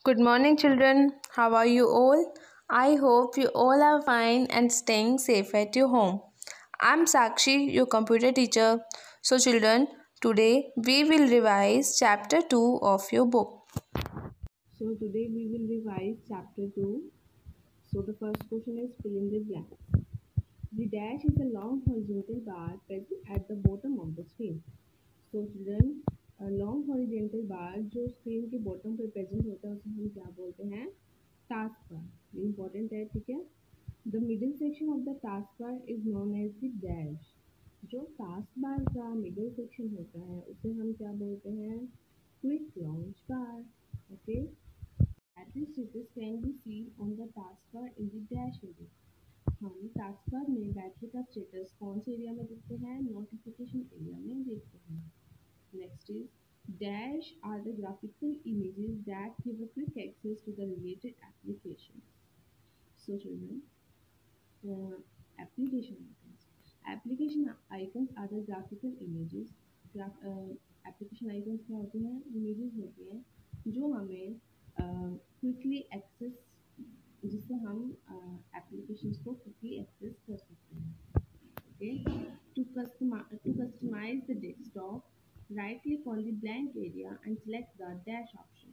Good morning, children. How are you all? I hope you all are fine and staying safe at your home. I'm Sakshi, your computer teacher. So, children, today we will revise chapter 2 of your book. So today we will revise chapter 2. So the first question is fill in the blanks. The dash is a long horizontal bar present at the bottom of the screen. So children, a long horizontal bar जो screen के bottom पे present होता है उसे हम क्या बोलते हैं? Task bar. ये इम्पोर्टेंट है, ठीक है? The middle section of the taskbar is known as the dash. जो टास्क बार का मिडिल सेक्शन होता है उसे हम क्या बोलते हैं? Quick launch bar. Okay. Battery status can be seen on the taskbar in the dash area. हम टास्कबार में बैटरी का स्टेटस कौन से एरिया में देखते हैं? नोटिफिकेशन एरिया में देखते हैं. Next is dash are the graphical images that give a quick access to the related application. So children, application icons. Application icons are the graphical images. Application icons क्या होते हैं? Images होती हैं जो हमें क्विकली एक्सेस जिससे हम applications को क्विकली एक्सेस कर सकते हैं. Okay. To customize the desktop, right click on the blank area and select the dash option.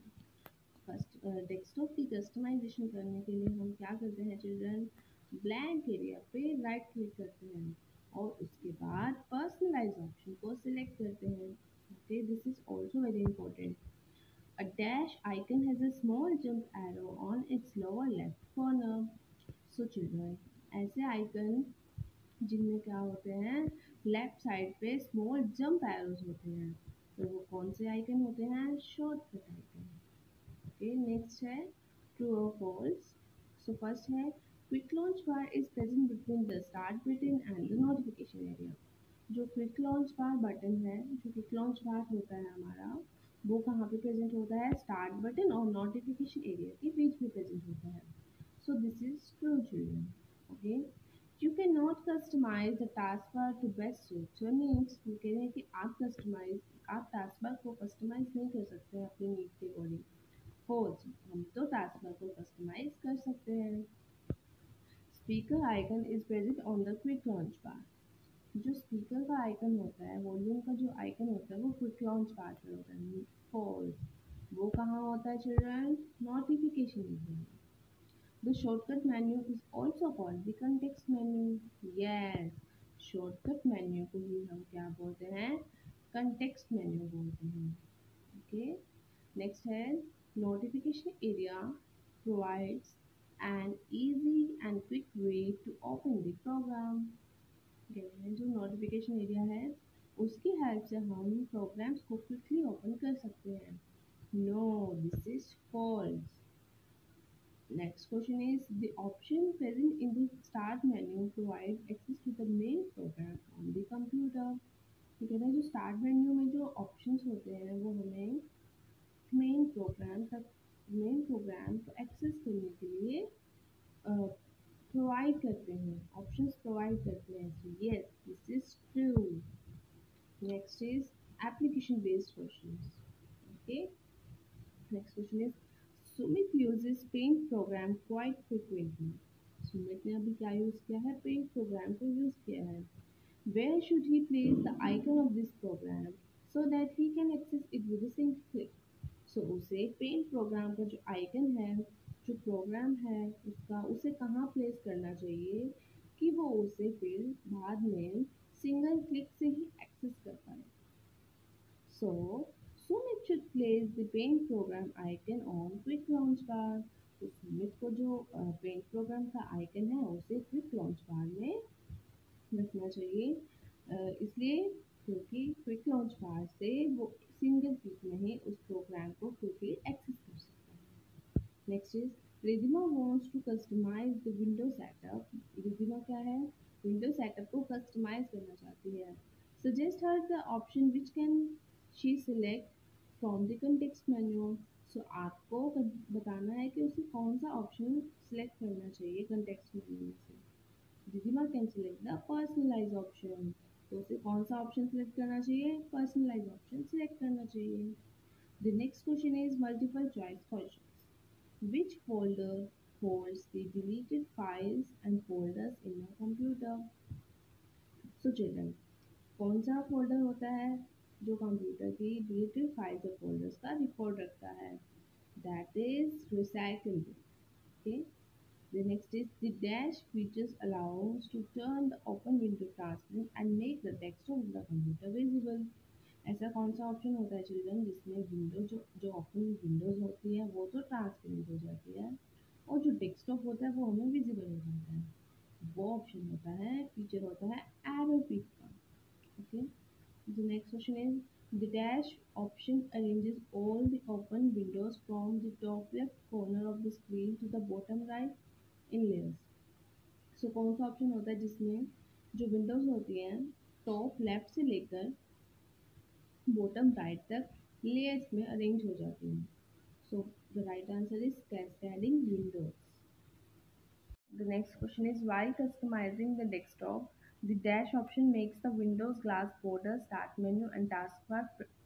Desktop की कस्टमाइजेशन करने के लिए हम क्या करते हैं चिल्ड्रन? ब्लैंक एरिया पे राइट क्लिक करते हैं और उसके बाद पर्सनलाइज ऑप्शन को सिलेक्ट करते हैं. Okay, this is also very important. A dash icon has a small jump arrow on its lower left corner. So children, ऐसे आइकन जिनमें क्या होते हैं? लेफ्ट साइड पे स्मॉल जंप एरोज होते हैं. तो वो कौन से आइकन होते हैं? Shortcut icon. ओके, नेक्स्ट है ट्रू और फॉल्स. सो फर्स्ट है quick launch bar is present between the start button and the notification area. जो क्विक लॉन्च बार बटन है, जो क्विक लॉन्च बार होता है हमारा, वो कहाँ पे प्रेजेंट होता है? स्टार्ट बटन और नोटिफिकेशन एरिया के बीच में प्रेजेंट होता है. So this is true children. Okay. You can not customise the task bar to best suit your needs. ये कह रहे हैं कि आप टास्क बार को कस्टमाइज नहीं कर सकते हैं अपनी नीड के अकॉर्डिंग. फोर्थ, हम तो टास्क बार को कस्टमाइज कर सकते हैं. Speaker icon is present on the quick launch बार. जो स्पीकर का आइकन होता है, वॉल्यूम का जो आइकन होता है, वो क्विक लॉन्च बार पे होता है. फोर्थ, वो कहाँ होता है चिल्ड्रन? नोटिफिकेशन एरिया में. The shortcut menu is also called the context menu. Yes, shortcut menu को ही हम क्या बोलते हैं? Context menu बोलते हैं. Okay. Next है notification area provides an easy and quick way to open the program. जो नोटिफिकेशन एरिया है उसकी हेल्प से हम प्रोग्राम्स को क्विकली ओपन कर सकते हैं. No, this is false. Next question is the option present in the start menu provide access to the main program on the computer. तो कहते हैं जो स्टार्ट मेन्यू में जो ऑप्शंस होते हैं वो हमें मेन प्रोग्राम को एक्सेस करने के लिए प्रोवाइड करते हैं, ऑप्शंस प्रोवाइड करते हैं. So yes, this is true. Next is application based questions. Okay. Next question is Sumit uses paint program quite frequently. Sumit ने अभी क्या यूज़ किया है? पेंट प्रोग्राम को यूज़ किया है. Where should he place the icon of this program so that he can access it with a single click? So उसे paint programme का जो आइकन है, जो प्रोग्राम है उसका, उसे कहाँ प्लेस करना चाहिए कि वो उसे फिर बाद में सिंगल क्लिक से ही एक्सेस कर पाए. So Sumit should place the paint program icon on quick launch bar. तो सुमित को जो पेंट प्रोग्राम का आइकन है उसे क्विक लॉन्च बार में रखना चाहिए. इसलिए क्योंकि क्विक लॉन्च बार से वो सिंगल क्लिक में ही उस प्रोग्राम को क्विकली एक्सेस कर सकता है. Next is Ridhima wants to customize the window setup. Ridhima क्या है? विंडो सेटअप को कस्टमाइज करना चाहती है. Suggest her the option which can she select from the context menu. So आपको बताना है कि उसे कौन सा ऑप्शन सिलेक्ट करना चाहिए कंटेक्स्ट मेन्यू में से. Ridhima can select the personalise option. तो उसे कौन सा ऑप्शन सिलेक्ट करना चाहिए? पर्सनलाइज ऑप्शन सिलेक्ट करना चाहिए. The next question is multiple choice question. Which folder holds the deleted files and folders in your computer? So children, कौन सा फोल्डर होता है जो कंप्यूटर की डिलीटेड फाइल्स और फोल्डर्स का रिकॉर्ड रखता है? That is recycled. Okay. The next is the dash features allows to turn the open window transparent and make the text of the computer visible. ऐसा कौन सा ऑप्शन होता है चिल्ड्रन जिसमें विंडो जो ओपन विंडोज होती है वो तो ट्रांसपेरेंट हो जाती है और जो डेस्कटॉप होता है वो हमें विजिबल हो जाता है? वो ऑप्शन होता है, फीचर होता है एरो पिक का. Okay. The next question is the dash option arranges all the open windows from the top left corner of the screen to the bottom right in layers. So कौन सा option होता है जिसमें जो Windows होती हैं top left से लेकर बॉटम राइट तक लेयर्स में अरेंज हो जाती हैं? So the right answer is cascading windows. The next question is while customizing the desktop, the dash option makes the Windows glass border, start menu and taskbar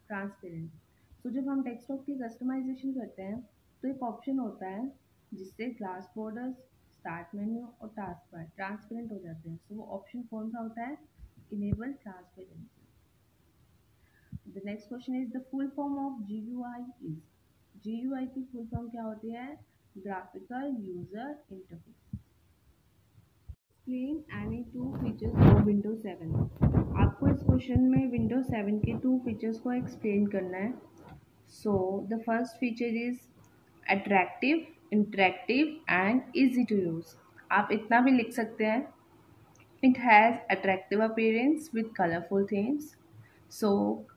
transparent. So जब हम desktop की customization करते हैं तो एक option होता है जिससे ग्लास बॉर्डर्स, स्टार्ट मेन्यू और टास्क बार ट्रांसपेरेंट हो जाते हैं. सो वो ऑप्शन कौन सा होता है? Enable transparency. The next question is the full form of GUI is. GUI की फुल फॉर्म क्या होती है? Graphical user interface. Explain any two features of Windows 7. आपको इस क्वेश्चन में Windows 7 के टू फीचर्स को एक्सप्लेन करना है. So the first feature is attractive, interactive and easy to use. आप इतना भी लिख सकते हैं, it has attractive appearance with colourful themes. So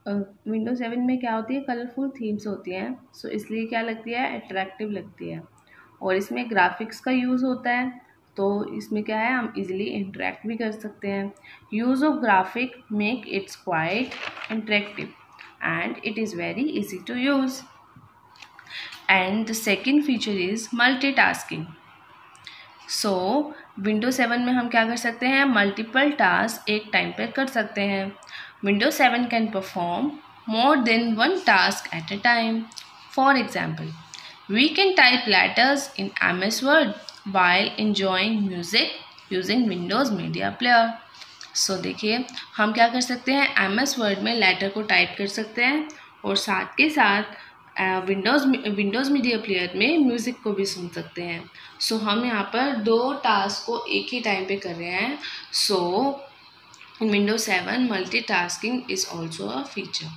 Windows 7 में क्या होती है? कलरफुल थीम्स होती हैं. सो इसलिए क्या लगती है? अट्रैक्टिव लगती है. और इसमें ग्राफिक्स का यूज़ होता है तो इसमें क्या है? हम इजीली इंटरेक्ट भी कर सकते हैं. Use of graphic make its quite interactive and it is very easy to use. And the second feature is multitasking. So Windows 7 में हम क्या कर सकते हैं? मल्टीपल टास्क एक टाइम पर कर सकते हैं. Windows 7 can perform more than one task at a time. For example, we can type letters in MS Word while enjoying music using Windows Media Player. So देखिए हम क्या कर सकते हैं? MS Word में लेटर को टाइप कर सकते हैं और साथ के साथ विंडोज़ मीडिया प्लेयर में म्यूज़िक को भी सुन सकते हैं. सो हम यहाँ पर दो टास्क को एक ही टाइम पे कर रहे हैं. सो in Windows 7 multitasking is also a feature.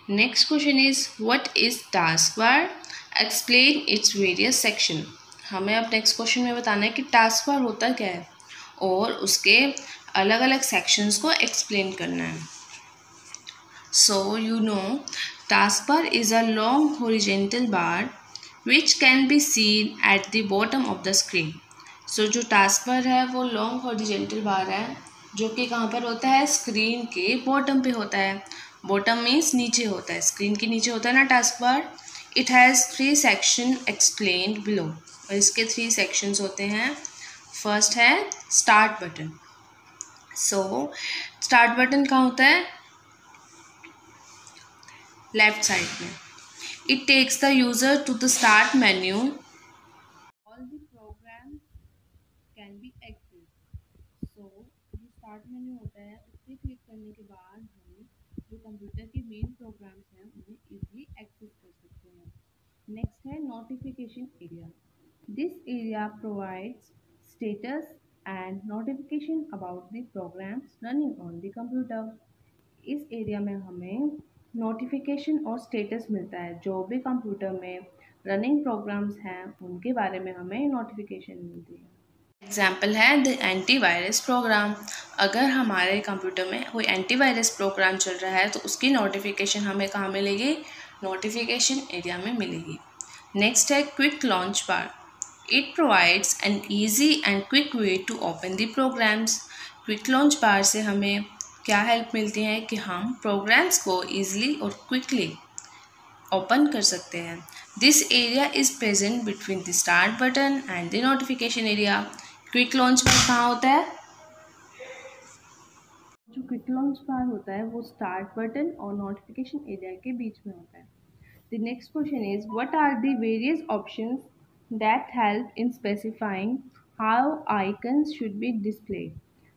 Next question is what is taskbar? Explain its various section. हमें अब नेक्स्ट क्वेश्चन में बताना है कि टास्कबार होता क्या है और उसके अलग अलग सेक्शंस को एक्सप्लेन करना है. So you know taskbar is a long horizontal bar which can be seen at the bottom of the screen. सो जो टास्कबार है वो लॉन्ग हॉरिजेंटल बार है जो कि कहाँ पर होता है? स्क्रीन के बॉटम पे होता है. बॉटम मीन्स नीचे होता है, स्क्रीन के नीचे होता है ना taskbar. It has 3 section explained below. और इसके 3 सेक्शंस होते हैं. फर्स्ट है start button. So start button कहाँ होता है? लेफ्ट साइड में. It takes the user to the start menu. All the program can be access. So जो स्टार्ट मेन्यू होता है उस पर क्लिक करने के बाद हम जो कंप्यूटर के मेन प्रोग्राम्स हैं उन्हें इजीली एक्सेस कर सकते हैं. नेक्स्ट है notification area. This area provides status and notification about the programs running on the computer. इस एरिया में हमें नोटिफिकेशन और स्टेटस मिलता है. जो भी कंप्यूटर में रनिंग प्रोग्राम्स हैं उनके बारे में हमें नोटिफिकेशन मिलती है. एग्जाम्पल है द एंटीवायरस प्रोग्राम. अगर हमारे कंप्यूटर में कोई एंटीवायरस प्रोग्राम चल रहा है तो उसकी नोटिफिकेशन हमें कहाँ मिलेगी? नोटिफिकेशन एरिया में मिलेगी. नेक्स्ट है quick launch bar. It provides an easy and quick way to open the programs. Quick launch bar से हमें क्या हेल्प मिलती है कि हम प्रोग्राम्स को ईजिली और क्विकली ओपन कर सकते हैं. This area is present between the start button and the notification area. Quick launch बार कहाँ होता है? जो क्विक लॉन्च बार होता है वो स्टार्ट बटन और नोटिफिकेशन एरिया के बीच में होता है. The next question is what are the various options that help in specifying how icons should be displayed.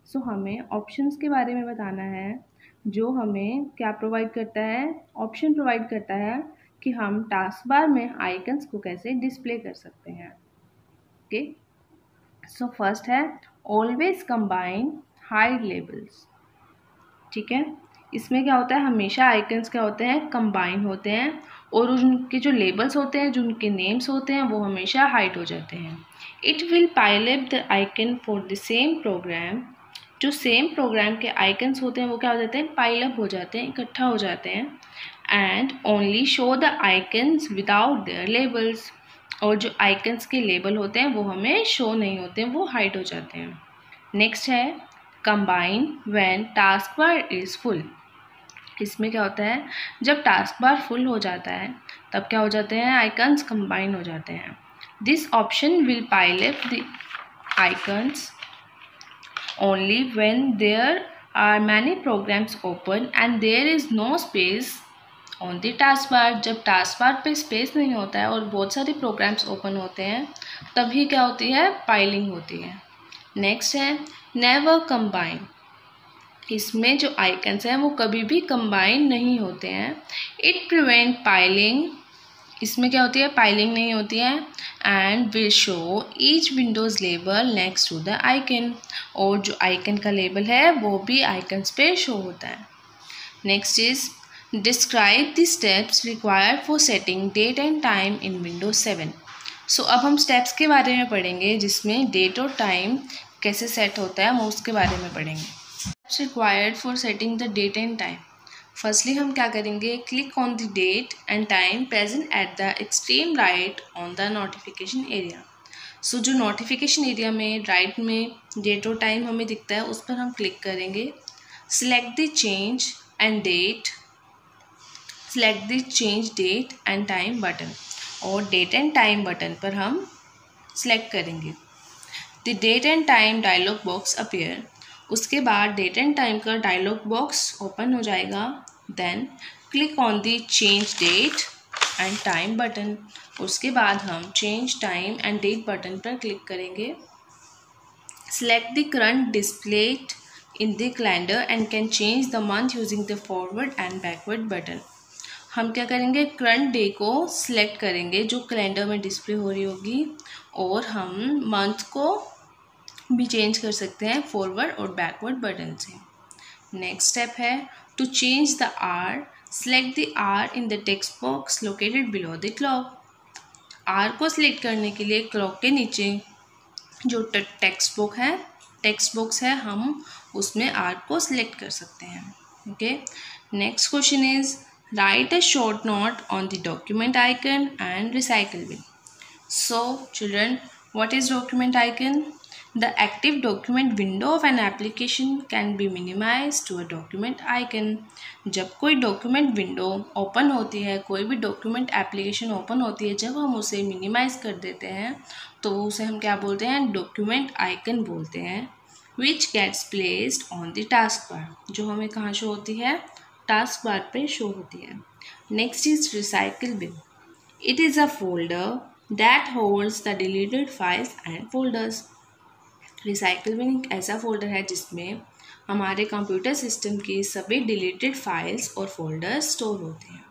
So हमें ऑप्शंस के बारे में बताना है, जो हमें क्या प्रोवाइड करता है, ऑप्शन प्रोवाइड करता है कि हम टास्क बार में आइकन्स को कैसे डिस्प्ले कर सकते हैं. ओके, सो फर्स्ट है ऑलवेज कंबाइन हाइड लेबल्स. ठीक है, इसमें क्या होता है, हमेशा आइकन्स क्या होते हैं, कंबाइन होते हैं और उनके जो लेबल्स होते हैं, जो उनके नेम्स होते हैं, वो हमेशा हाइड हो जाते हैं. It will pile up the icon for the same programme. जो सेम प्रोग्राम के आइकन्स होते हैं वो क्या हो जाते हैं, पाइल अप हो जाते हैं, इकट्ठा हो जाते हैं. And only show the icons without their labels. और जो आइकन्स के लेबल होते हैं वो हमें शो नहीं होते हैं, वो हाइड हो जाते हैं. नेक्स्ट है combine when task bar is full. इसमें क्या होता है, जब टास्क बार फुल हो जाता है तब क्या हो जाते हैं, आइकन्स कंबाइन हो जाते हैं. This option will pile up the icons only when there are many programs open and there is no space on the task bar. जब टास्क बार पे स्पेस नहीं होता है और बहुत सारे प्रोग्राम्स ओपन होते हैं तभी क्या होती है, पाइलिंग होती है. नेक्स्ट है नेवर कंबाइन. इसमें जो आइकन्स हैं वो कभी भी कंबाइन नहीं होते हैं. It prevent piling. इसमें क्या होती है, पाइलिंग नहीं होती है. And will show each window's label next to the icon. और जो आइकन का लेबल है वो भी आइकन्स पे शो होता है. Next is describe the steps required for setting date and time in Windows 7. सो अब हम स्टेप्स के बारे में पढ़ेंगे जिसमें डेट और टाइम कैसे सेट होता है, हम उसके बारे में पढ़ेंगे. Steps required for setting the date and time. Firstly हम क्या करेंगे, click on the date and time present at the extreme right on the notification area. So जो नोटिफिकेशन एरिया में राइट में डेट और टाइम हमें दिखता है उस पर हम क्लिक करेंगे. Select the change and date. Select the change date and time button. और डेट एंड टाइम बटन पर हम सिलेक्ट करेंगे. The date and time dialog box appear. उसके बाद डेट एंड टाइम का डायलॉग बॉक्स ओपन हो जाएगा. Then click on the change date and time button. उसके बाद हम change time and date button पर क्लिक करेंगे. Select the current displayed in the calendar and can change the month using the forward and backward button. हम क्या करेंगे, current day को select करेंगे जो कैलेंडर में डिस्प्ले हो रही होगी, और हम मंथ को भी चेंज कर सकते हैं फॉरवर्ड और बैकवर्ड बटन से. नेक्स्ट स्टेप है to change the year. Select the year in the text box located below the clock. Year को सिलेक्ट करने के लिए क्लॉक के नीचे जो टेक्स्ट बॉक्स है हम उसमें आर को सिलेक्ट कर सकते हैं. Okay, next question is write a short note on the document icon and recycle bin. So children, what is document icon? The active document window of an application can be minimized to a document icon. जब कोई document window open होती है, कोई भी document application open होती है, जब हम उसे मिनिमाइज कर देते हैं तो उसे हम क्या बोलते हैं, डॉक्यूमेंट आइकन बोलते हैं. Which gets placed on the task bar. जो हमें कहाँ शो होती है, टास्क बार पे शो होती है. Next is recycle bin. It is a folder that holds the deleted files and folders. Recycle bin एक ऐसा फोल्डर है जिसमें हमारे कंप्यूटर सिस्टम की सभी डिलीटेड फाइल्स और फोल्डर्स स्टोर होते हैं.